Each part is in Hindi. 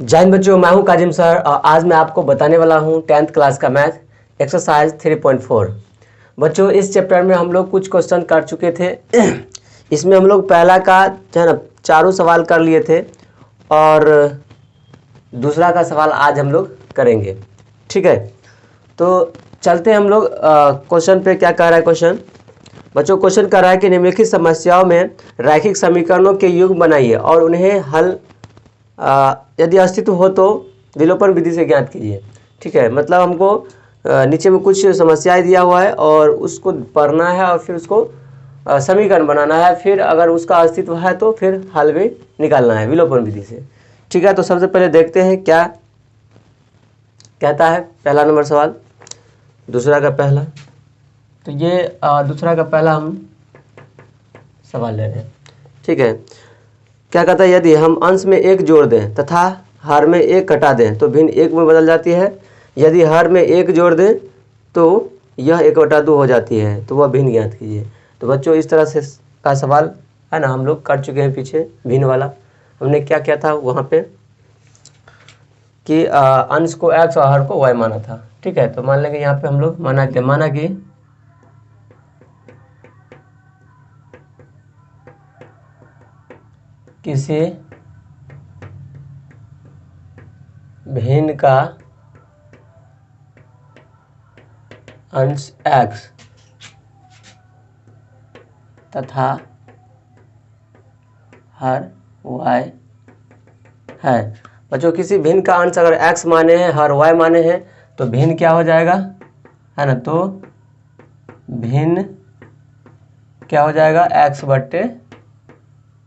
जय हिंद बच्चों, मैं हूं काजिम सर और आज मैं आपको बताने वाला हूं 10th क्लास का मैथ एक्सरसाइज 3.4। बच्चों, इस चैप्टर में हम लोग कुछ क्वेश्चन कर चुके थे। इसमें हम लोग पहला का जो है ना चारों सवाल कर लिए थे और दूसरा का सवाल आज हम लोग करेंगे। ठीक है, तो चलते हम लोग क्वेश्चन पे। क्या कह रहा है क्वेश्चन? बच्चों, क्वेश्चन कर रहा है कि निम्नलिखित समस्याओं में रैखिक समीकरणों के युग्म बनाइए और उन्हें हल यदि अस्तित्व हो तो विलोपन विधि से ज्ञात कीजिए। ठीक है, मतलब हमको नीचे में कुछ समस्याएं दिया हुआ है और उसको पढ़ना है और फिर उसको समीकरण बनाना है, फिर अगर उसका अस्तित्व है तो फिर हल भी निकालना है विलोपन विधि से। ठीक है, तो सबसे पहले देखते हैं क्या कहता है पहला नंबर सवाल। दूसरा का पहला, तो ये दूसरा का पहला हम सवाल ले रहे हैं। ठीक है, क्या कहता है? यदि हम अंश में एक जोड़ दें तथा हर में एक घटा दें तो भिन्न एक में बदल जाती है। यदि हर में एक जोड़ दें तो यह 1/2 हो जाती है, तो वह भिन्न ज्ञात कीजिए। तो बच्चों, इस तरह से का सवाल है ना, हम लोग कर चुके हैं पीछे। भिन्न वाला हमने क्या किया था वहाँ पे कि अंश को x और हर को y माना था। ठीक है, तो मान लेंगे यहाँ पे हम लोग माना कि किसी भिन्न का अंश x तथा हर y है। बच्चों, किसी भिन्न का अंश अगर x माने हैं, हर y माने हैं, तो भिन्न क्या हो जाएगा, है ना? तो भिन्न क्या हो जाएगा? x बट्टे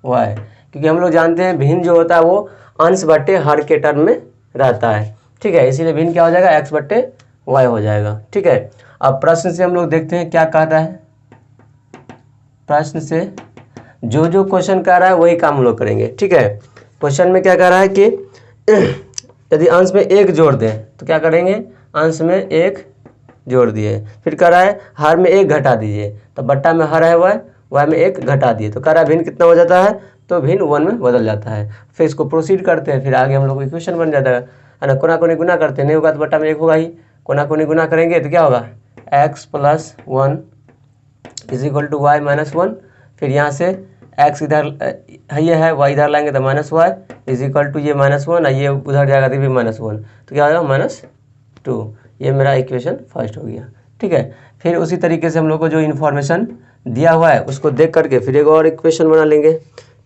y, क्योंकि हम लोग जानते हैं भिन्न जो होता है वो अंश बट्टे हर के टर्म में रहता है। ठीक है, इसीलिए भिन्न क्या हो जाएगा? x बट्टे y हो जाएगा। ठीक है, अब प्रश्न से हम लोग देखते हैं क्या कह रहा है। प्रश्न से जो जो क्वेश्चन कह रहा है वही काम हम लोग करेंगे। ठीक है, क्वेश्चन में क्या कह रहा है कि यदि अंश में एक जोड़ दें तो क्या करेंगे? अंश में एक जोड़ दिए, फिर कह रहा है हर में एक घटा दीजिए, तो बट्टा में हर है y में एक घटा दिए, तो कह रहा है भिन्न कितना हो जाता है? तो भिन्न 1 में बदल जाता है। फिर इसको प्रोसीड करते हैं, फिर आगे हम लोग इक्वेशन बन जाता है ना। कोना कोनी गुना करते हैं, नहीं होगा तो बट्टा में एक होगा ही। कोना कोनी गुना करेंगे तो क्या होगा? x + 1 = y - 1। फिर यहाँ से x इधर ये है, y इधर लाएंगे तो -y = ये -1 और ये उधर जाएगा तो भी -1, तो क्या हो जाएगा? -2। ये मेरा इक्वेशन फर्स्ट हो गया। ठीक है, फिर उसी तरीके से हम लोग को जो इन्फॉर्मेशन दिया हुआ है उसको देख करके फिर एक और इक्वेशन बना लेंगे।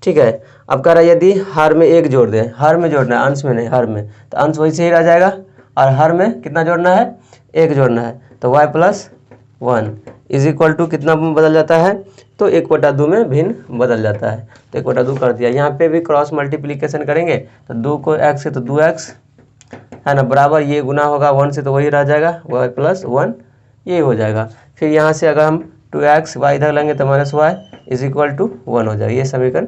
ठीक है, अब कह रहा है यदि हर में एक जोड़ दें, हर में जोड़ना है, अंश में नहीं, हर में, तो अंश वैसे ही रह जाएगा और हर में कितना जोड़ना है? एक जोड़ना है, तो y + 1 = कितना में बदल जाता है? तो 1/2 में भिन्न बदल जाता है, तो 1/2 कर दिया। यहाँ पे भी क्रॉस मल्टीप्लिकेशन करेंगे तो 2 को x से तो 2x है ना, बराबर ये गुना होगा 1 से तो वही रह जाएगा, y + 1 ये हो जाएगा। फिर यहाँ से अगर हम 2x y इधर लेंगे तो -y = 1 हो जाएगा। ये समीकरण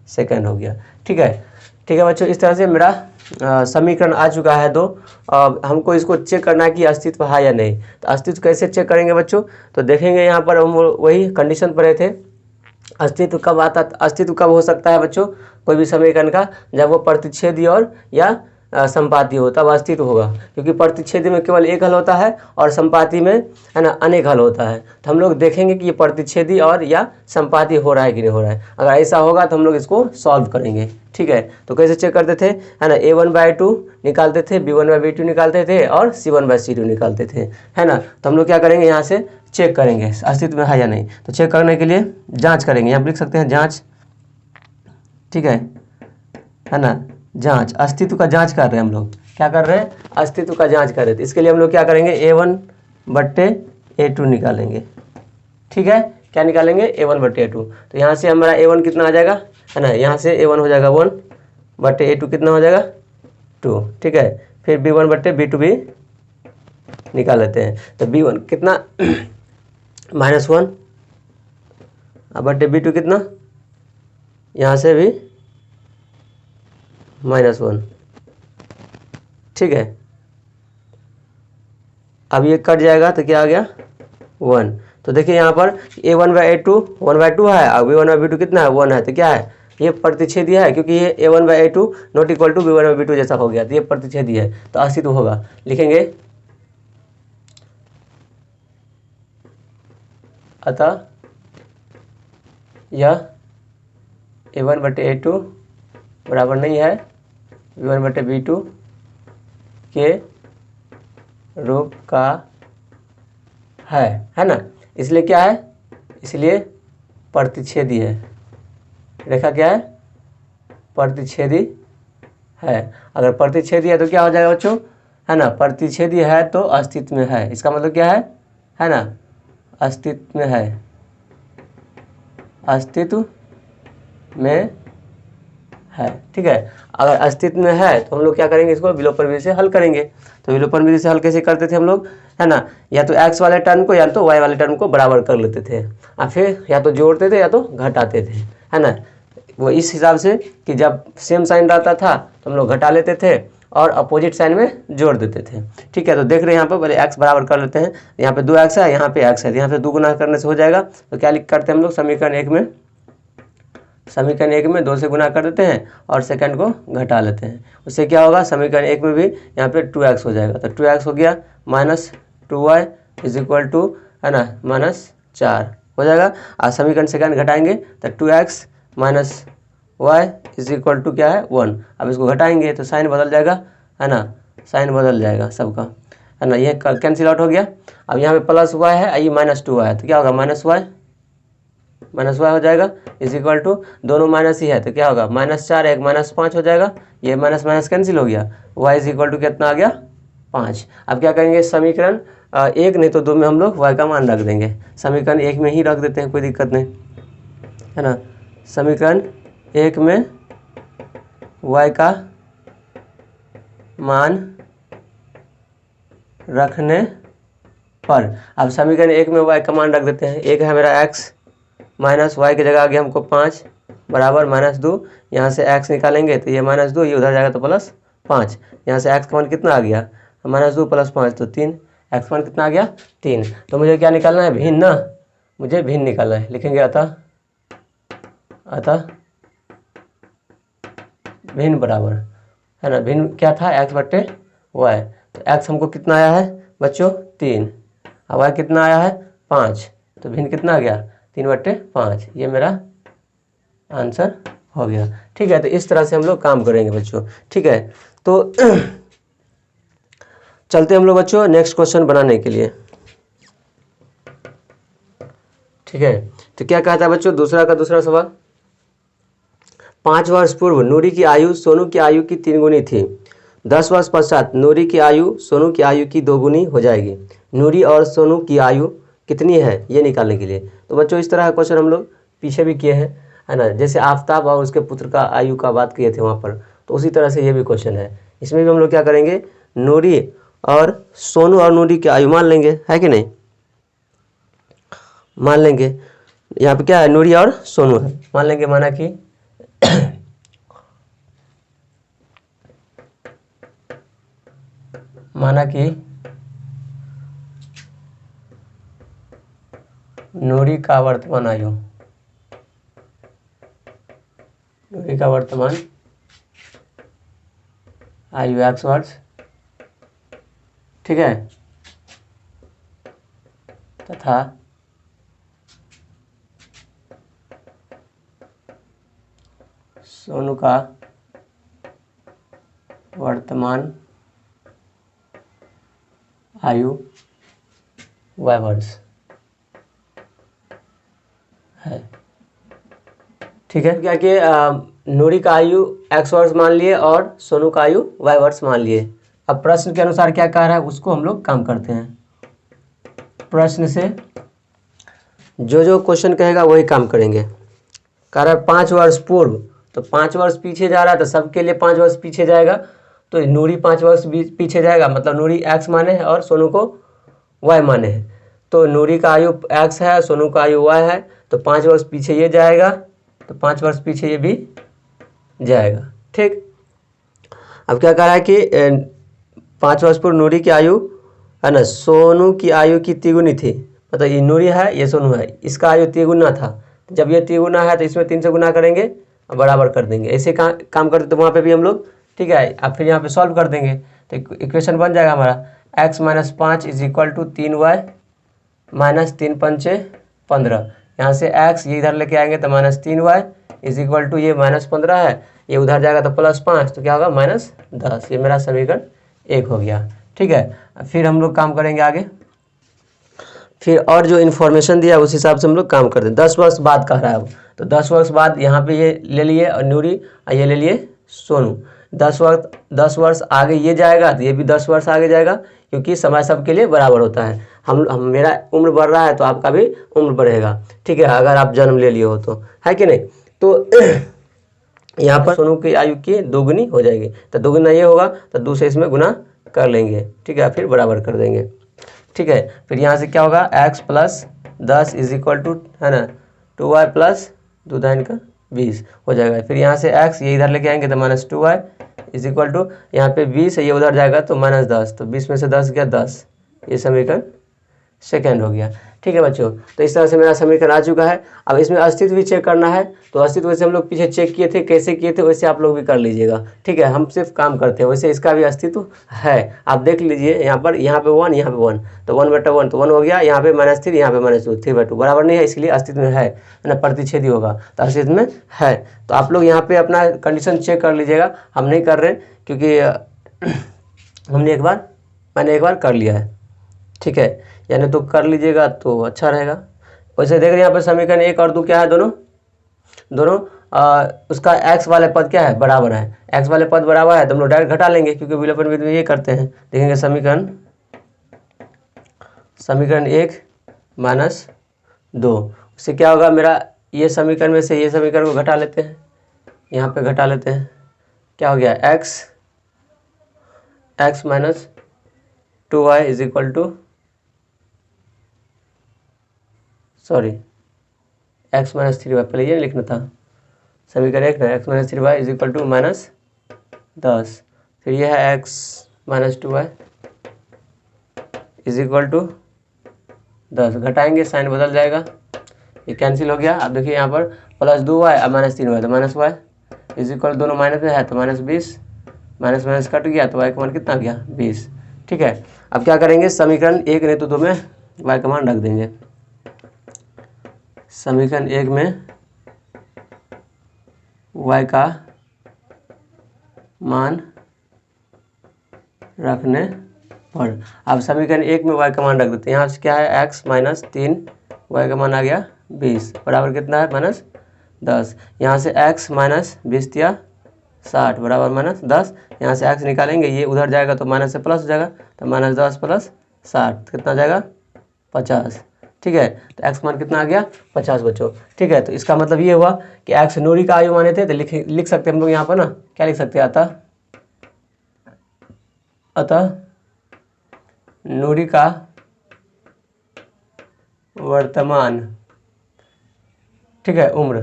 सेकंड हो गया। ठीक है बच्चों, इस तरह से मेरा समीकरण आ चुका है दो। हमको इसको चेक करना है कि अस्तित्व है या नहीं। तो अस्तित्व कैसे चेक करेंगे बच्चों? तो देखेंगे यहाँ पर हम वही कंडीशन पर रहे थे। अस्तित्व कब हो सकता है बच्चों कोई भी समीकरण का? जब वो प्रतिच्छेदी और या संपाती हो, तब अस्तित्व होगा, क्योंकि प्रतिच्छेदी में केवल एक हल होता है और संपाती में है ना अनेक हल होता है। तो हम लोग देखेंगे कि ये प्रतिच्छेदी और या संपाती हो रहा है कि नहीं हो रहा है। अगर ऐसा होगा तो हम लोग इसको सॉल्व करेंगे। ठीक है, तो कैसे चेक करते थे, है ना? a1/2 निकालते थे, b1/b2 निकालते थे और c1/c2 निकालते थे, है ना। तो हम लोग क्या करेंगे, यहाँ से चेक करेंगे अस्तित्व में है या नहीं। तो चेक करने के लिए जाँच करेंगे, यहाँ लिख सकते हैं जाँच। ठीक है ना, जांच, अस्तित्व का जांच कर रहे हैं हम लोग। क्या कर रहे हैं? अस्तित्व का जांच कर रहे थे। इसके लिए हम लोग क्या करेंगे? a1/a2 निकालेंगे। ठीक है, क्या निकालेंगे? a1/a2। तो यहाँ से हमारा a1 कितना आ जाएगा, है ना? यहाँ से a1 हो जाएगा 1/a2 कितना हो जाएगा? 2। ठीक है, फिर b1/b2 भी निकाल लेते हैं। तो b1 कितना -1 b2 कितना, यहाँ से भी -1। ठीक है, अब ये कट जाएगा तो क्या आ गया? 1। तो देखिए यहाँ पर a1/a2 1/2 है और b1/b2 कितना है? 1 है, तो क्या है? ये प्रतिच्छेदी है, क्योंकि ये a1/a2 not equal to b1/b2 जैसा हो गया, तो ये प्रतिच्छेदी है, तो अस्तित्व होगा। लिखेंगे अतः यह a1/a2 बराबर नहीं है b1/b2 के रूप का है ना। इसलिए क्या है, इसलिए प्रतिच्छेदी है। रेखा क्या है, प्रतिच्छेदी है। अगर प्रतिच्छेदी है तो क्या हो जाएगा बच्चों, है ना, प्रतिच्छेदी है तो अस्तित्व में है। इसका मतलब क्या है ना, अस्तित्व में है, अस्तित्व में है। ठीक है, अगर अस्तित्व में है तो हम लोग क्या करेंगे, इसको विलोपन विधि से हल करेंगे। तो विलोपन विधि से हल कैसे करते थे हम लोग, है ना, या तो x वाले टर्म को या तो y वाले टर्म को बराबर कर लेते थे, और फिर या तो जोड़ते थे या तो घटाते थे, है ना। वो इस हिसाब से कि जब सेम साइन रहता था तो हम लोग घटा लेते थे और अपोजिट साइन में जोड़ देते थे। ठीक है, तो देख रहे हैं यहाँ पर पहले x बराबर कर लेते हैं। यहाँ पे 2x है, यहाँ पे x है, यहाँ पे 2 गुना करने से हो जाएगा। तो क्या लिख करते हैं हम लोग, समीकरण एक में 2 से गुना कर देते हैं और सेकंड को घटा लेते हैं। उससे क्या होगा, समीकरण 1 में भी यहाँ पे 2x हो जाएगा। तो 2x हो गया -2y इज इक्वल टू, है ना, -4 हो जाएगा। और समीकरण सेकंड घटाएंगे तो 2x -y is equal to क्या है, 1। अब इसको घटाएंगे तो साइन बदल जाएगा, है ना, साइन बदल जाएगा सबका, है ना, ये कैंसिल आउट हो गया। अब यहाँ पे +y है, ये -2y है, तो क्या होगा, -y हो जाएगा इज इक्वल टू, दोनों माइनस ही है तो क्या होगा, -4 एक -5 हो जाएगा, ये माइनस माइनस कैंसिल हो गया। y इज इक्वल टू कितना आ गया, 5। अब क्या करेंगे, समीकरण 1 नहीं तो 2 में हम लोग y का मान रख देंगे। समीकरण 1 में ही रख देते हैं, कोई दिक्कत नहीं, है ना। समीकरण 1 में y का मान रखने पर, अब समीकरण 1 में y का मान रख देते हैं। एक है मेरा x, माइनस वाई की जगह आ गया हमको 5 बराबर -2, यहाँ से x निकालेंगे तो ये -2, ये उधर जाएगा तो +5। यहाँ से x का मान कितना आ गया, -2 + 5 तो 3, x मान कितना आ गया, 3। तो मुझे क्या निकालना है, भिन्न ना, मुझे भिन्न निकालना है। लिखेंगे अतः भिन्न बराबर, है ना, भिन्न क्या था, x/y। तो x हमको कितना आया है बच्चों, 3, और y कितना आया है, 5। तो भिन्न कितना आ गया, 3/5। ये मेरा आंसर हो गया। ठीक है, तो इस तरह से हम लोग काम करेंगे बच्चों। ठीक है, तो चलते हम लोग बच्चों नेक्स्ट क्वेश्चन बनाने के लिए। ठीक है, तो क्या कहता है बच्चों, दूसरा सवाल, 5 वर्ष पूर्व नूरी की आयु सोनू की आयु की 3 गुनी थी। 10 वर्ष पश्चात नूरी की आयु सोनू की आयु की 2 गुनी हो जाएगी। नूरी और सोनू की आयु कितनी है, ये निकालने के लिए। तो बच्चों इस तरह का क्वेश्चन हम लोग पीछे भी किए हैं, है ना, जैसे आफ्ताब और उसके पुत्र का आयु का बात किए थे वहाँ पर, तो उसी तरह से ये भी क्वेश्चन है। इसमें भी हम लोग क्या करेंगे, नूरी और सोनू और नूरी की आयु मान लेंगे, है कि नहीं, मान लेंगे। यहाँ पे क्या है, नूरी और सोनू है, मान लेंगे। माना कि नूरी का वर्तमान आयु, x वर्ष, ठीक है, तथा सोनू का वर्तमान आयु y वर्ष है। ठीक है, क्या कि नूरी का आयु x वर्ष मान लिए और सोनू का आयु y वर्ष मान लिए। अब प्रश्न के अनुसार क्या कह रहा है उसको हम लोग काम करते हैं। प्रश्न से जो क्वेश्चन कहेगा वही काम करेंगे। कह रहा है 5 वर्ष पूर्व, तो 5 वर्ष पीछे जा रहा है तो सबके लिए 5 वर्ष पीछे जाएगा, तो नूरी 5 वर्ष पीछे जाएगा, मतलब नूरी x माने है और सोनू को y माने है। तो नूरी का आयु x है, सोनू का आयु y है, तो 5 वर्ष पीछे ये जाएगा, तो 5 वर्ष पीछे ये भी जाएगा। ठीक, अब क्या कह रहा है कि 5 वर्ष पूर्व नूरी की आयु, है ना, सोनू की आयु की तिगुनी थी। मतलब ये नूरी है, ये सोनू है, इसका आयु तिगुना था। जब ये तिगुना है तो इसमें 3 से गुना करेंगे बराबर कर देंगे। ऐसे काम करते तो वहाँ पे भी हम लोग, ठीक है। अब फिर यहाँ पे सॉल्व कर देंगे तो इक्वेशन बन जाएगा हमारा x minus 5 is equal to 3y minus 3 पंचे 15। यहाँ से x ये इधर लेके आएंगे तो minus 3y is equal to ये माइनस 15 है, ये उधर जाएगा तो प्लस 5, तो क्या होगा माइनस 10। ये मेरा समीकरण 1 हो गया, ठीक है। फिर हम लोग काम करेंगे आगे, फिर और जो इन्फॉर्मेशन दिया उस हिसाब से हम लोग काम करते हैं। 10 वर्ष बाद कह रहा है अब, तो 10 वर्ष बाद यहाँ पे ये ले लिए और नूरी, और ये ले लिए सोनू। 10 वर्ष आगे ये जाएगा तो ये भी 10 वर्ष आगे जाएगा, क्योंकि समय सबके लिए बराबर होता है। हम मेरा उम्र बढ़ रहा है तो आपका भी उम्र बढ़ेगा, ठीक है, अगर आप जन्म ले लिए हो तो, है कि नहीं। तो यहाँ पर सोनू की आयु की दोगुनी हो जाएगी, तो दोगुना ये होगा तो 2 से इसमें गुना कर लेंगे, ठीक है, फिर बराबर कर देंगे, ठीक है। फिर यहाँ से क्या होगा x plus 10 is equal to, है ना, 2y प्लस 2 दाइन का 20 हो जाएगा। फिर यहाँ से x ये इधर लेके आएंगे तो minus 2y is equal to, यहाँ पे 20 है ये उधर जाएगा तो माइनस 10, तो 20 में से 10 गया 10। ये समीकरण सेकेंड हो गया, ठीक है बच्चों। तो इस तरह से मेरा समीकरण आ चुका है। अब इसमें अस्तित्व भी चेक करना है, तो अस्तित्व वैसे हम लोग पीछे चेक किए थे, कैसे किए थे वैसे आप लोग भी कर लीजिएगा, ठीक है। हम सिर्फ काम करते हैं, वैसे इसका भी अस्तित्व है, आप देख लीजिए। यहाँ पर 1, यहाँ पे 1, तो 1/1 तो 1 हो गया, यहाँ पे -3, यहाँ पे -2, 3/2 बराबर नहीं है, इसलिए अस्तित्व में है ना, प्रतिच्छेदी होगा तो अस्तित्व में है। तो आप लोग यहाँ पे अपना कंडीशन चेक कर लीजिएगा, हम नहीं कर रहे क्योंकि मैंने एक बार कर लिया है, ठीक है, यानी तो कर लीजिएगा तो अच्छा रहेगा। वैसे देख रहे हैं यहाँ पर समीकरण 1 और 2 क्या है, दोनों उसका x वाले पद क्या है, बराबर है। x वाले पद बराबर है तो हम लोग डायरेक्ट घटा लेंगे, क्योंकि विलोपन विधि में ये करते हैं। देखेंगे समीकरण 1 माइनस 2, उससे क्या होगा मेरा, ये समीकरण में से ये समीकरण को घटा लेते हैं, यहाँ पे घटा लेते हैं, क्या हो गया x minus 2y is equal to, sorry x minus 3y, पहले ये लिखना था समीकरण 1 ना, x minus 3y is equal to minus 10। फिर ये है x minus 2y is equal to 10, घटाएंगे साइन बदल जाएगा, ये कैंसिल हो गया। अब देखिए यहाँ पर प्लस 2y और माइनस 3y, तो माइनस y इज इक्वल, दोनों माइनस में है तो माइनस 20, माइनस माइनस कट गया तो y का मान कितना गया 20, ठीक है। अब क्या करेंगे, समीकरण 1 नहीं तो 2 में y का मान रख देंगे। समीकरण 1 में y का मान रखने पर, अब समीकरण 1 में y का मान रख देते हैं। यहाँ से क्या है x माइनस 3, y का मान आ गया 20, बराबर कितना है माइनस 10। यहाँ से x माइनस 20 या 60 बराबर माइनस 10। यहाँ से x निकालेंगे, ये उधर जाएगा तो माइनस से प्लस हो जाएगा, तो माइनस 10 प्लस 60 कितना जाएगा 50, ठीक है। तो x मान कितना आ गया 50 बच्चों, ठीक है। तो इसका मतलब ये हुआ कि x नूरी का आयु माने थे, तो लिख सकते हैं हम लोग यहाँ पर ना, क्या लिख सकते हैं, अतः नूरी का वर्तमान, ठीक है, उम्र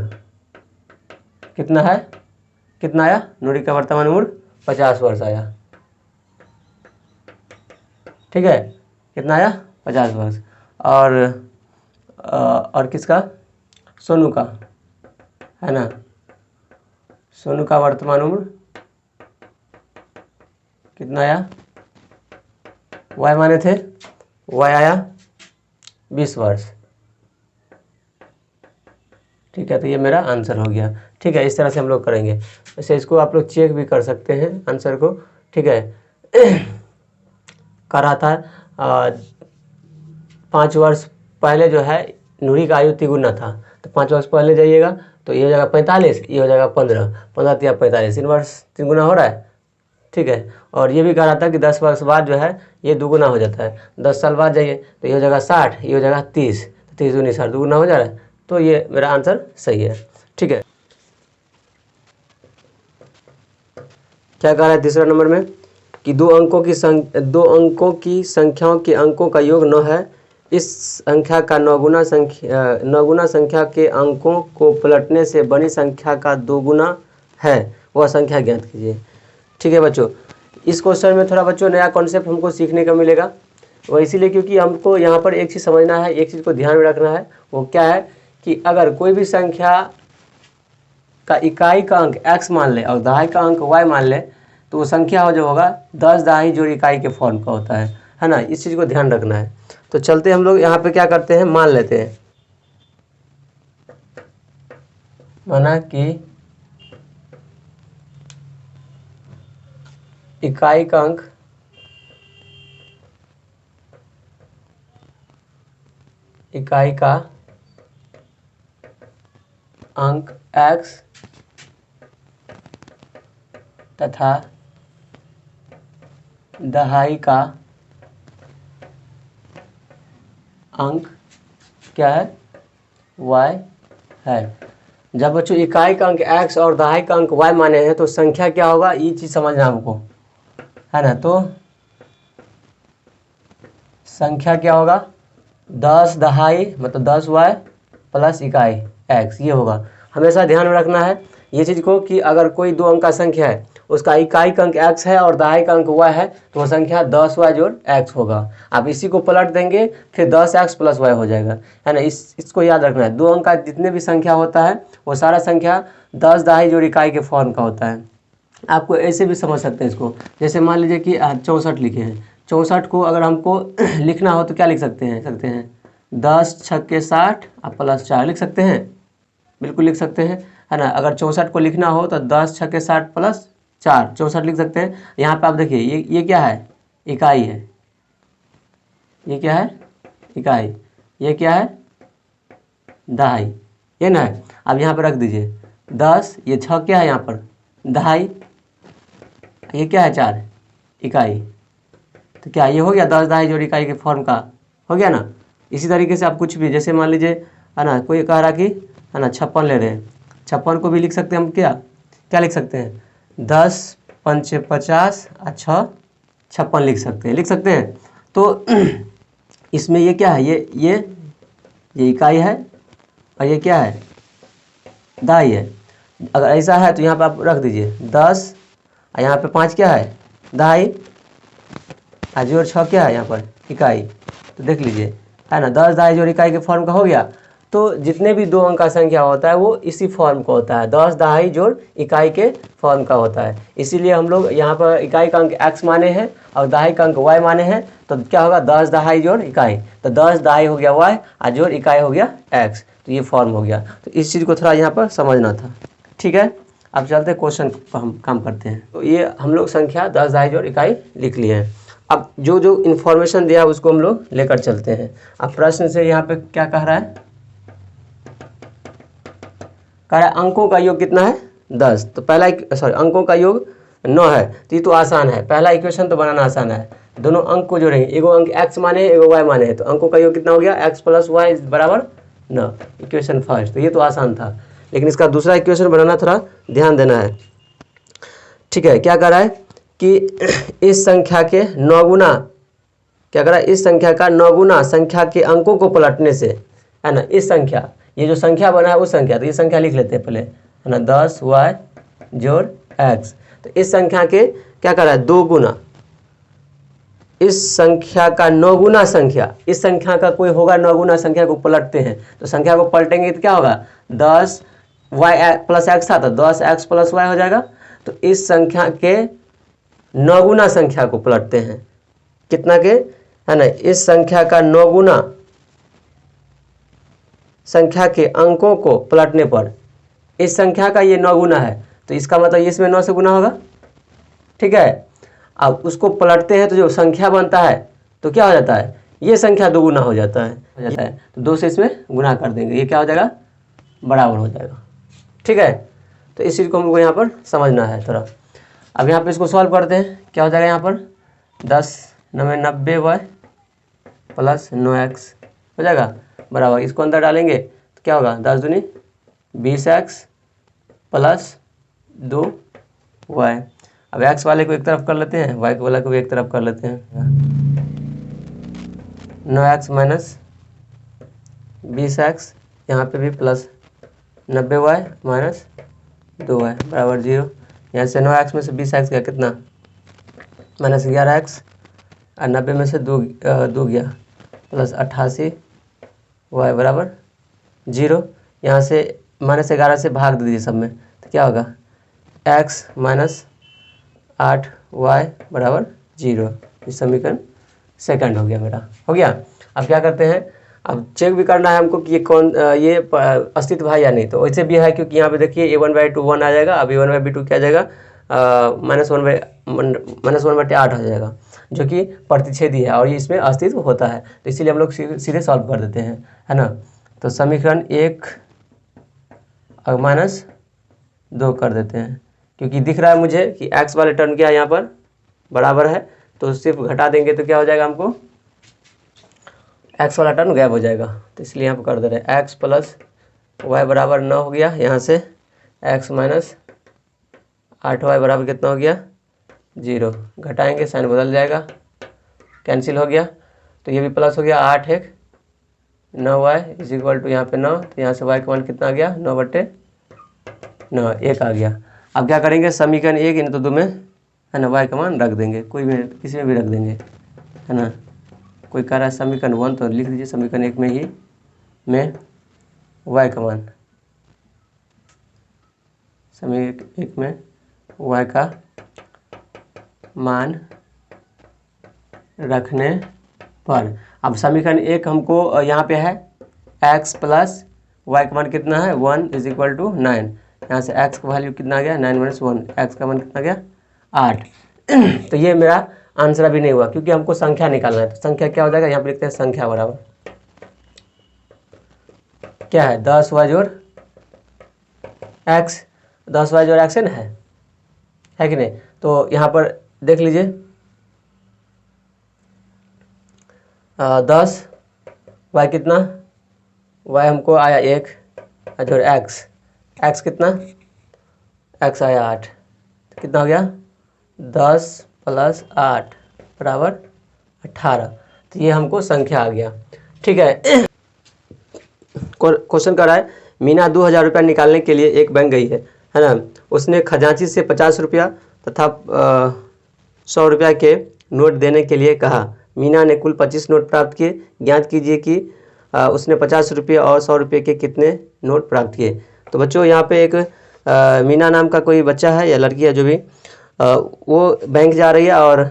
कितना है, कितना आया, नूरी का वर्तमान उम्र 50 वर्ष आया, ठीक है, कितना आया 50 वर्ष। और किसका, सोनू का, है ना, सोनू का वर्तमान उम्र कितना आया, y माने थे, y आया 20 वर्ष, ठीक है। तो ये मेरा आंसर हो गया, ठीक है। इस तरह से हम लोग करेंगे, वैसे इसको आप लोग चेक भी कर सकते हैं आंसर को, ठीक है। कर रहा था 5 वर्ष पहले जो है नूरी का आयु तिगुना था, तो 5 वर्ष पहले जाइएगा तो ये हो जाएगा 45, ये हो जाएगा 15, 15 या 45, 3 वर्ष 3 गुना हो रहा है, ठीक है। और ये भी कह रहा था कि 10 वर्ष बाद जो है ये दुगुना हो जाता है, 10 साल बाद जाइए तो ये हो जाएगा 60, ये हो जाएगा 30, 30 दूनी 60, दुगुना हो जा रहा है। तो ये मेरा आंसर सही है, ठीक है। क्या कह रहा है तीसरा नंबर में कि दो अंकों की संख्याओं के अंकों का योग 9 है, इस संख्या का 9 गुना संख्या के अंकों को पलटने से बनी संख्या का 2 गुना है, वह संख्या ज्ञात कीजिए, ठीक है बच्चों। इस क्वेश्चन में थोड़ा बच्चों नया कॉन्सेप्ट हमको सीखने का मिलेगा, वो इसीलिए क्योंकि हमको यहाँ पर एक चीज़ समझना है, एक चीज़ को ध्यान में रखना है, वो क्या है कि अगर कोई भी संख्या का इकाई का अंक x मान ले और दहाई का अंक y मान ले तो वो संख्या हो जो होगा 10 दहाई जोड़ इकाई के फॉर्म का होता है ना। इस चीज़ को ध्यान रखना है। तो चलते हम लोग यहाँ पे क्या करते हैं, मान लेते हैं, माना कि इकाई का अंक x तथा दहाई का अंक क्या है, y है। जब बच्चों इकाई का अंक x और दहाई का अंक y माने हैं तो संख्या क्या होगा, ये चीज़ समझना हमको, है ना। तो संख्या क्या होगा, 10 दहाई मतलब 10y प्लस इकाई x, ये होगा। हमेशा ध्यान में रखना है ये चीज़ को कि अगर कोई दो अंक का संख्या है, उसका इकाई का अंक x है और दहाई का अंक y है, तो वो संख्या 10y जोड़ x होगा। आप इसी को पलट देंगे फिर 10x प्लस y हो जाएगा, है ना। इसको याद रखना है। दो अंक का जितने भी संख्या होता है वो सारा संख्या 10 दहाई जोड़ इकाई के फॉर्म का होता है। आपको ऐसे भी समझ सकते हैं इसको, जैसे मान लीजिए कि 64 लिखे हैं। 64 को अगर हमको लिखना हो तो क्या लिख सकते हैं 10 छक्के 60 प्लस 4 लिख सकते हैं, बिल्कुल लिख सकते हैं, है ना। अगर 64 को लिखना हो तो 10 छक्के 60 प्लस 4 64 लिख सकते हैं। यहाँ पे आप देखिए ये क्या है, इकाई है, ये क्या है इकाई, ये क्या है दहाई, ये ना है। अब यहाँ पर रख दीजिए 10, ये 6 क्या है यहाँ पर दहाई, ये क्या है 4 इकाई। तो क्या ये हो गया 10 दहाई जोड़ इकाई के फॉर्म का, हो गया ना। इसी तरीके से आप कुछ भी, जैसे मान लीजिए, है ना, कोई कह रहा कि, है ना, 56 ले रहे हैं, 56 को भी लिख सकते हैं हम, क्या लिख सकते हैं 10 पंचे 50 और 6 56 लिख सकते हैं। तो इसमें ये क्या है, ये इकाई है और ये क्या है दहाई है। अगर ऐसा है तो यहाँ पे आप रख दीजिए 10 और यहाँ पे 5 क्या है दहाई और जोड़ 6 क्या है यहाँ पर इकाई। तो देख लीजिए, है ना, 10 दहाई जोड़ इकाई के फॉर्म का हो गया। तो जितने भी दो अंक का संख्या होता है वो इसी फॉर्म का होता है, 10 दहाई जोड़ इकाई के फॉर्म का होता है। इसीलिए हम लोग यहाँ पर इकाई का अंक x माने हैं और दहाई का अंक y माने हैं, तो क्या होगा 10 दहाई जोड़ इकाई, तो 10 दहाई हो गया y और जोड़ इकाई हो गया x, तो ये फॉर्म हो गया। तो इस चीज़ को थोड़ा यहाँ पर समझना था, ठीक है। अब चलते क्वेश्चन पर हम काम करते हैं। तो ये हम लोग संख्या 10 दहाई जोड़ इकाई लिख लिए हैं। अब जो जो इन्फॉर्मेशन दिया है उसको हम लोग लेकर चलते हैं। अब प्रश्न से यहाँ पे क्या कह रहा है, कह रहा है अंकों का योग कितना है 10। तो पहला अंकों का योग 9 है, तो ये तो आसान है, पहला इक्वेशन तो बनाना आसान है। दोनों अंक को जोड़ेंगे, एगो अंक x माने है एगो y माने है, तो अंकों का योग कितना हो गया x प्लस वाई बराबर 9, इक्वेशन फर्स्ट। तो ये तो आसान था, लेकिन इसका दूसरा इक्वेशन बनाना थोड़ा ध्यान देना है, ठीक है। क्या कह रहा है कि इस संख्या के 9 गुना, क्या कह रहा है, इस संख्या का 9 गुना संख्या के अंकों को पलटने से, है ना, इस संख्या, ये जो संख्या बना है उस संख्या, तो ये संख्या लिख लेते हैं पहले, है ना, 10y जोड़ x। तो इस संख्या के क्या कर रहा है 2 गुना, इस संख्या का 9 गुना संख्या, इस संख्या का कोई होगा 9 गुना संख्या को पलटते हैं, तो संख्या को पलटेंगे तो क्या होगा 10y प्लस x था तो 10x प्लस y हो जाएगा। तो इस संख्या के 9 गुना संख्या को पलटते हैं, कितना के, है ना, इस संख्या का 9 गुना संख्या के अंकों को पलटने पर, इस संख्या का ये 9 गुना है तो इसका मतलब इसमें 9 से गुना होगा, ठीक है। अब उसको पलटते हैं तो जो संख्या बनता है तो क्या हो जाता है, ये संख्या 2 गुना हो जाता है, तो 2 से इसमें गुना कर देंगे, ये क्या हो जाएगा बराबर हो जाएगा, ठीक है। तो इस चीज़ को हमको यहाँ पर समझना है थोड़ा। अब यहाँ पे इसको सॉल्व करते हैं, क्या हो जाएगा यहाँ पर 10 9 90y प्लस 9x हो जाएगा बराबर, इसको अंदर डालेंगे तो क्या होगा 10 दूनी 20x प्लस 2y। अब x वाले को एक तरफ कर लेते हैं, y वाले को भी एक तरफ कर लेते हैं, 9x माइनस 20x, यहाँ पे भी प्लस 90y माइनस 2y बराबर 0। यहाँ से 9x में से 20x गया कितना माइनस 11x और 90 में से 2 गया प्लस 88y बराबर 0। यहाँ से माइनस 11 से भाग दे दीजिए सब में, क्या होगा, एक्स माइनस 8y बराबर 0। ये समीकरण सेकंड हो गया मेरा, हो गया। अब क्या करते हैं, अब चेक भी करना है हमको कि ये कौन ये अस्तित्व है या नहीं। तो वैसे भी है, क्योंकि यहाँ पे देखिए a1/2 1 आ जाएगा। अब a1/2 क्या आ जाएगा, -1/8 हो जाएगा, जो कि प्रतिच्छेदी है और ये इसमें अस्तित्व होता है। तो इसीलिए हम लोग सीधे सॉल्व कर देते हैं, है ना। तो समीकरण 1 और -2 कर देते हैं, क्योंकि दिख रहा है मुझे कि x वाले टर्म क्या यहाँ पर बराबर है, तो सिर्फ घटा देंगे तो क्या हो जाएगा, हमको x वाला टर्म गायब हो जाएगा। तो इसलिए यहाँ पर कर दे रहे हैं x प्लस y बराबर 9 हो गया। यहाँ से x माइनस 8y बराबर कितना हो गया, 0। घटाएंगे साइन बदल जाएगा, कैंसिल हो गया। तो ये भी प्लस हो गया, 8 1 9y इज इक्वल टू यहाँ पे 9। तो यहाँ से y का मान कितना आ गया, 9/9 1 आ गया। अब क्या करेंगे, समीकरण 1 इन तो 2 में, है ना, y का मान रख देंगे, कोई भी किसी में भी रख देंगे, है ना। कोई कह रहा है समीकरण 1 तो लिख दीजिए समीकरण 1 में ही में y का मान, समीकरण 1 में y का मान रखने पर। अब समीकरण 1 हमको यहाँ पे है x प्लस y का मान कितना है, 1 इज इक्वल टू 9। यहाँ से x का वैल्यू कितना आ गया, 9 - 1, x का मान कितना गया, 8। तो ये मेरा आंसर अभी नहीं हुआ, क्योंकि हमको संख्या निकालना है। तो संख्या क्या हो जाएगा, यहाँ पे लिखते हैं संख्या बराबर क्या है, 10y जोड़ x, 10y जोड़ x है कि नहीं। तो यहाँ पर देख लीजिए 10y कितना, y हमको आया 1 जोड़ x कितना, x आया 8, कितना हो गया, 10 + 8 बराबर 18। तो ये हमको संख्या आ गया, ठीक है। क्वेश्चन कर रहा है, मीना 2000 रुपया निकालने के लिए एक बैंक गई है ना। उसने खजांची से 50 रुपया तथा 100 रुपया के नोट देने के लिए कहा। मीना ने कुल 25 नोट प्राप्त किए। ज्ञात कीजिए कि उसने 50 रुपये और 100 रुपये के कितने नोट प्राप्त किए। तो बच्चों यहाँ पे एक मीना नाम का कोई बच्चा है या लड़की है जो भी, वो बैंक जा रही है और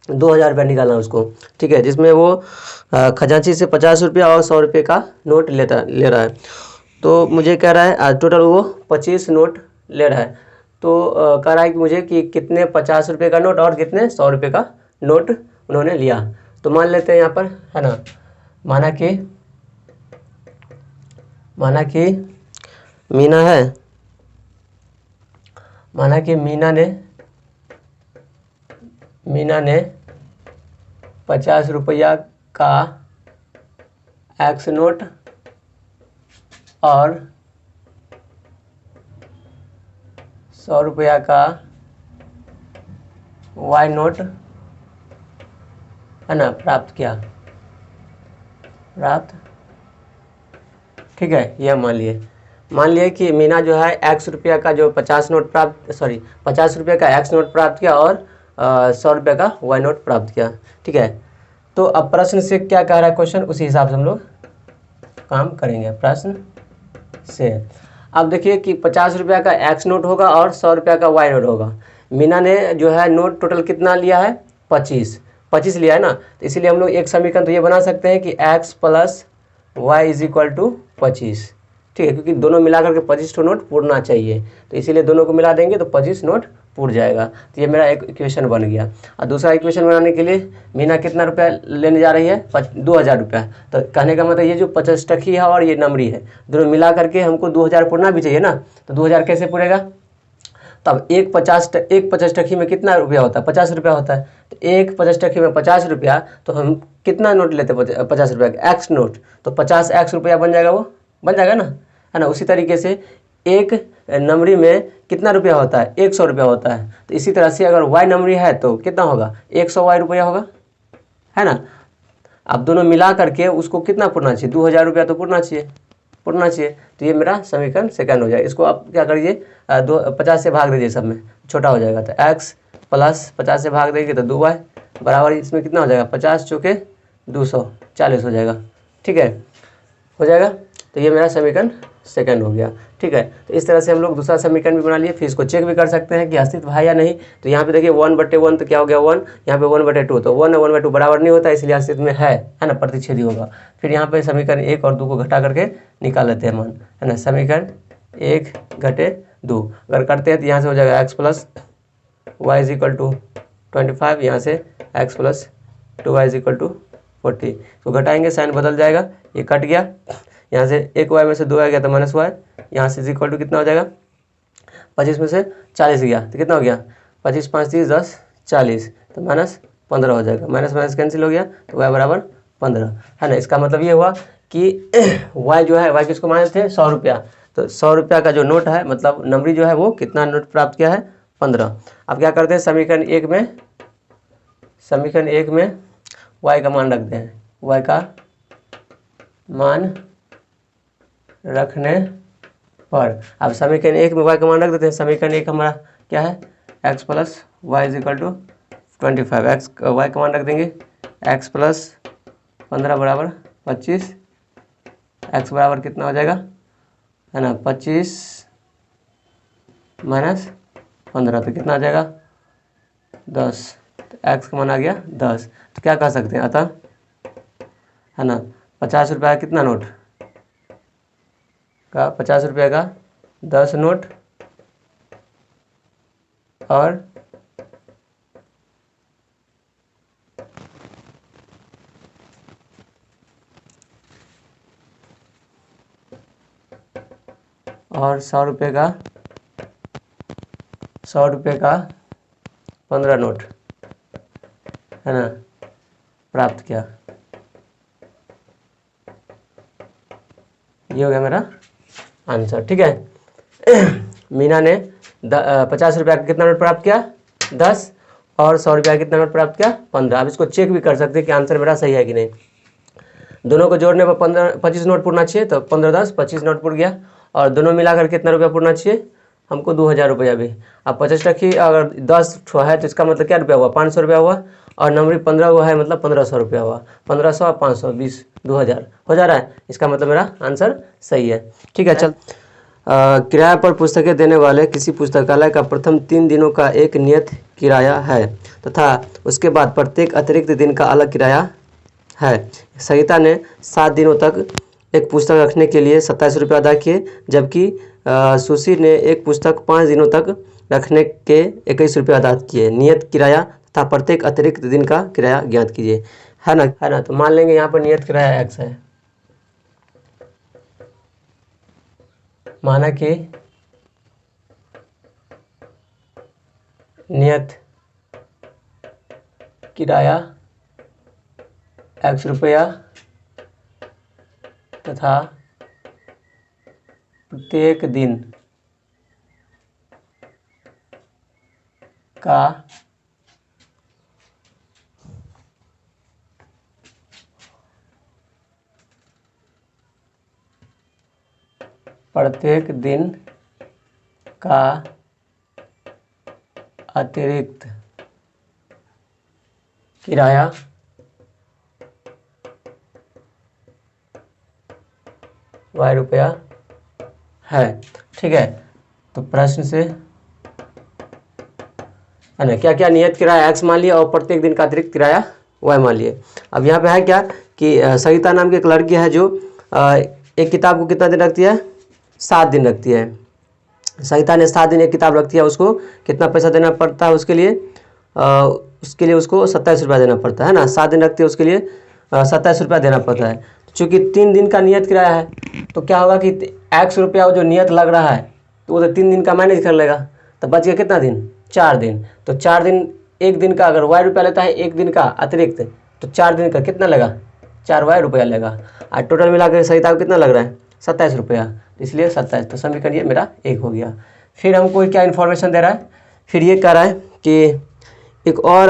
2000 रुपया निकालना उसको, ठीक है, जिसमें वो खजांची से 50 रुपया और 100 रुपये का नोट ले रहा है। तो मुझे कह रहा है टोटल वो 25 नोट ले रहा है। तो कह रहा है कि मुझे कि कितने 50 रुपये का नोट और कितने 100 रुपये का नोट उन्होंने लिया। तो मान लेते हैं यहाँ पर, है ना, माना कि मीना है, माना कि मीना ने 50 रुपया का एक्स नोट और 100 रुपया का वाई नोट, है ना, प्राप्त किया, ठीक है। यह मान लिए कि मीना जो है एक्स रुपया का जो 50 रुपये का एक्स नोट प्राप्त किया और 100 रुपये का वाई नोट प्राप्त किया, ठीक है। तो अब प्रश्न से क्या कह रहा है क्वेश्चन, उसी हिसाब से हम लोग काम करेंगे प्रश्न से। अब देखिए कि 50 रुपया का एक्स नोट होगा और 100 रुपया का वाई नोट होगा। मीना ने जो है नोट टोटल कितना लिया है, 25 लिया है ना। तो इसीलिए हम लोग एक समीकरण तो ये बना सकते हैं कि x + y is equal to 25, ठीक है, क्योंकि दोनों मिलाकर के 25 नोट पूरना चाहिए। तो इसीलिए दोनों को मिला देंगे तो 25 नोट पूर जाएगा। तो ये मेरा एक इक्वेशन बन गया। और दूसरा इक्वेशन बनाने के लिए मीना कितना रुपया लेने जा रही है, 2000 रुपया। तो कहने का मतलब ये जो 50 टकी है और ये नंबरी है, दोनों मिला करके हमको 2000 पूरना भी चाहिए ना। तो 2000 कैसे पूरेगा, तब एक 50 टकी में कितना रुपया होता है, 50 रुपया होता है। तो एक 50 टकी में 50 रुपया, तो हम कितना नोट लेते हैं, 50 रुपया का एक्स नोट। तो 50 एक्स रुपया बन जाएगा, वो बन जाएगा ना, है ना। उसी तरीके से एक नंबरी में कितना रुपया होता है, 100 रुपया होता है। तो इसी तरह से अगर वाई नंबरी है तो कितना होगा, 100 वाई रुपया होगा, है ना। अब दोनों मिला करके उसको कितना पूरना चाहिए, 2000 रुपया तो पूरना चाहिए। तो ये मेरा समीकरण सेकंड हो जाएगा। इसको आप क्या करिए, 50 से भाग दीजिए, सब में छोटा हो जाएगा। तो x + 50 से भाग देंगे तो 2y बराबर, इसमें कितना हो जाएगा, 50 × 200 40 हो जाएगा, ठीक है, हो जाएगा। तो ये मेरा समीकरण सेकंड हो गया। ठीक है, तो इस तरह से हम लोग दूसरा समीकरण भी बना लिए। फिर इसको चेक भी कर सकते हैं कि अस्तित्व है या नहीं। तो यहाँ पे देखिए 1/1 तो क्या हो गया 1, यहाँ पे 1/2 तो 1 और 1/2 बराबर नहीं होता, इसलिए अस्तित्व में है ना, प्रतिच्छेदी होगा। फिर यहाँ पे समीकरण 1 और 2 को घटा करके निकाल लेते हैं मान, है ना। समीकरण 1 घटे 2 अगर करते हैं तो यहाँ से हो जाएगा x + y = 25, यहाँ से x + 2y = 40। तो घटाएंगे साइन बदल जाएगा, ये कट गया, यहाँ से 1y में से 2 आ गया तो -y, यहाँ से इक्वल टू कितना हो जाएगा 25 में से 40 गया तो कितना हो गया 25 5 30 10 40 तो -15 हो जाएगा। माइनस माइनस कैंसिल हो गया तो y = 15, है ना। इसका मतलब ये हुआ कि y जो है, y किसको माने थे 100 रुपया, तो 100 रुपया का जो नोट है मतलब नंबरी जो है वो कितना नोट प्राप्त किया है 15। अब क्या करते हैं समीकरण 1 में y का मान रखते हैं, y का मान रखने पर अब समीकरण 1 में y का मान रख देते हैं। समीकरण 1 हमारा क्या है x + y = 25, y का मान रख देंगे x + 15 = 25, x बराबर कितना हो जाएगा, है ना 25 - 15 तो कितना आ जाएगा 10, तो x का मान आ गया 10। तो क्या कह सकते हैं अतः, है ना 50 रुपये का कितना नोट का 50 रुपये का 10 नोट और और 100 रुपये का 15 नोट, है ना, प्राप्त किया। ये हो गया मेरा आंसर। ठीक है, मीना ने 50 रुपये का कितना नोट प्राप्त किया 10 और 100 रुपये का कितना नोट प्राप्त किया 15। अब इसको चेक भी कर सकते हैं कि आंसर मेरा सही है कि नहीं। दोनों को जोड़ने पर 25 नोट पुरना चाहिए, तो 15 10 25 नोट पुर गया, और दोनों मिलाकर कितना रुपया पुरना चाहिए हमको 2000 रुपया भी। अब 25 टकी अगर 10 है तो इसका मतलब क्या रुपया हुआ 500 रुपया हुआ, और नंबरी 15 हुआ है मतलब 1500 रुपया हुआ, 1500 और 500 20 2000 हो जा रहा है। इसका मतलब मेरा आंसर सही है। ठीक है, चल किराए पर पुस्तकें देने वाले किसी पुस्तकालय का प्रथम 3 दिनों का एक नियत किराया है तथा उसके बाद प्रत्येक अतिरिक्त दिन का अलग किराया है। संहिता ने 7 दिनों तक एक पुस्तक रखने के लिए 27 रुपये अदा किए, जबकि सुशील ने एक पुस्तक 5 दिनों तक रखने के 21 रुपये अदा किए। नियत किराया तथा प्रत्येक अतिरिक्त दिन का किराया ज्ञात कीजिए, है ना। तो मान लेंगे यहाँ पर नियत किराया x है, माना कि नियत किराया x रुपया तथा प्रत्येक दिन का अतिरिक्त किराया y रुपया है। ठीक है, तो प्रश्न से, है ना, क्या क्या नियत किराया x मान लिया और प्रत्येक दिन का अतिरिक्त किराया y मान लिए। अब यहाँ पे है क्या कि सविता नाम की एक लड़की है जो एक किताब को कितना दिन रखती है 7 दिन रखती है। सविता ने 7 दिन एक किताब रखती है, उसको कितना पैसा देना पड़ता है उसके लिए उसको 27 रुपया देना पड़ता है ना। 7 दिन रखती है उसके लिए 27 रुपया देना पड़ता है। चूँकि 3 दिन का नियत किराया है तो क्या होगा कि x रुपया जो नियत लग रहा है तो वो तो 3 दिन का मैनेज कर लेगा, तो बच गया कितना दिन 4 दिन। तो 4 दिन, एक दिन का अगर y रुपया लेता है एक दिन का अतिरिक्त, तो 4 दिन का कितना लगा 4y रुपया लेगा, और टोटल मिला कर सहिता को कितना लग रहा है 27 रुपया, इसलिए 27। तो समीकरण ये मेरा 1 हो गया। फिर हमको क्या इन्फॉर्मेशन दे रहा है, फिर ये कह रहा है कि एक और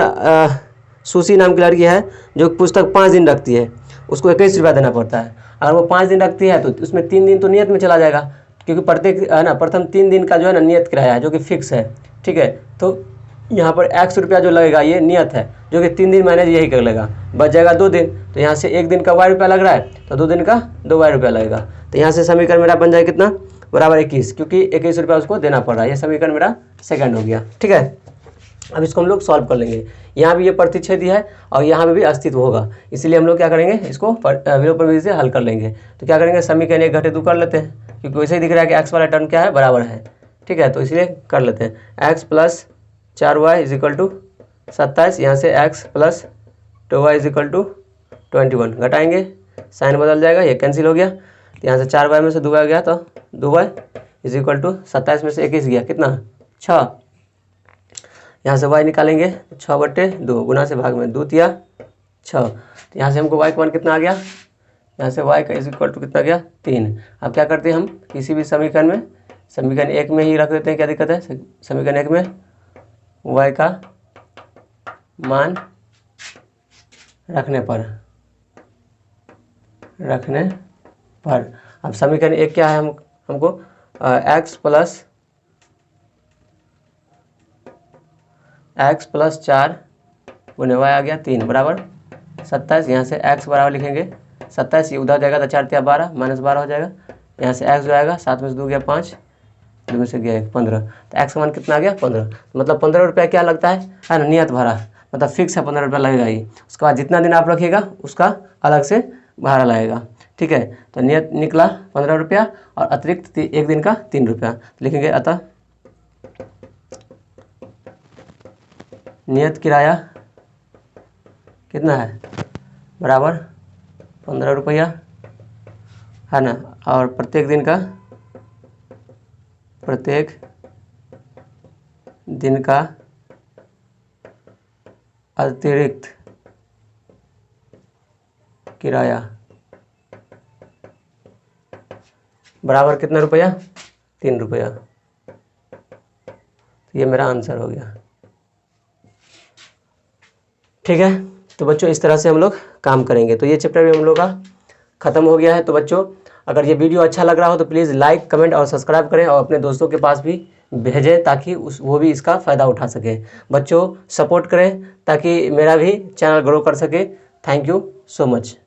सुशी नाम की लड़की है जो पुस्तक 5 दिन रखती है, उसको 21 रुपया देना पड़ता है। अगर वो 5 दिन रखती है तो उसमें 3 दिन तो नियत में चला जाएगा, क्योंकि प्रत्येक, है ना, प्रथम 3 दिन का जो है ना नियत किराया है जो कि फिक्स है। ठीक है, तो यहाँ पर x रुपया जो लगेगा ये नियत है जो कि 3 दिन मैनेज यही कर लेगा, बच जाएगा 2 दिन। तो यहाँ से 1 दिन का y रुपया लग रहा है तो 2 दिन का 2y रुपया लगेगा। तो यहाँ से समीकरण मेरा बन जाए कितना, बराबर 21, क्योंकि 21 रुपया उसको देना पड़ रहा है। ये समीकरण मेरा सेकंड हो गया। ठीक है, अब इसको हम लोग सॉल्व कर लेंगे। यहाँ भी ये प्रतिच्छेदी है और यहाँ पे भी अस्तित्व होगा, इसलिए हम लोग क्या करेंगे, इसको विलोपन विधि से हल कर लेंगे। तो क्या करेंगे, समीकरण 1 घटे 2 कर लेते हैं, क्योंकि वैसे ही दिख रहा है कि एक्स वाला टर्म क्या है, बराबर है। ठीक है, तो इसलिए कर लेते हैं। X plus 4y is equal to 27, यहाँ से x plus 2y is equal to 21, घटाएंगे, साइन बदल जाएगा, ये कैंसिल हो गया। तो यहाँ से 4y में से 2y गया, तो 2y इज इक्वल टू 27 में से 21 गया, कितना 6। यहाँ से y निकालेंगे, 6/2 गुना से भाग में 2 तिया 6। तो यहाँ से हमको y का मान कितना आ गया, यहाँ से y का इज इक्वल टू कितना गया 3। अब क्या करते हैं, हम किसी भी समीकरण में समीकरण 1 में ही रख देते हैं, क्या दिक्कत है, समीकरण 1 में y का मान रखने पर अब समीकरण 1 क्या है, हमको x प्लस 4 गुने y आ गया 3 बराबर 27। यहाँ से x बराबर लिखेंगे 27, ये उधर जाएगा तो 4 तिया 12 -12 हो जाएगा। यहाँ से x जो आएगा 7 में से 2 गया 5, 2 में से गया 1 15। तो x का मान कितना आ गया 15, मतलब 15 रुपया क्या लगता है ना, नियत भाड़ा, मतलब फिक्स है 15 रुपया लगेगा ही। उसके बाद जितना दिन आप रखिएगा उसका अलग से भाड़ा लगेगा। ठीक है, तो नियत निकला 15 रुपया और अतिरिक्त एक दिन का 3 रुपया। लिखेंगे अतः नियत किराया कितना है, बराबर 15 रुपया है ना, और प्रत्येक दिन का अतिरिक्त किराया बराबर कितना रुपया, 3 रुपया। ये मेरा आंसर हो गया। ठीक है, तो बच्चों इस तरह से हम लोग काम करेंगे। तो ये चैप्टर भी हम लोग का ख़त्म हो गया है। तो बच्चों अगर ये वीडियो अच्छा लग रहा हो तो प्लीज़ लाइक, कमेंट और सब्सक्राइब करें और अपने दोस्तों के पास भी भेजें, ताकि वो भी इसका फ़ायदा उठा सके। बच्चों सपोर्ट करें ताकि मेरा भी चैनल ग्रो कर सके। Thank you so much.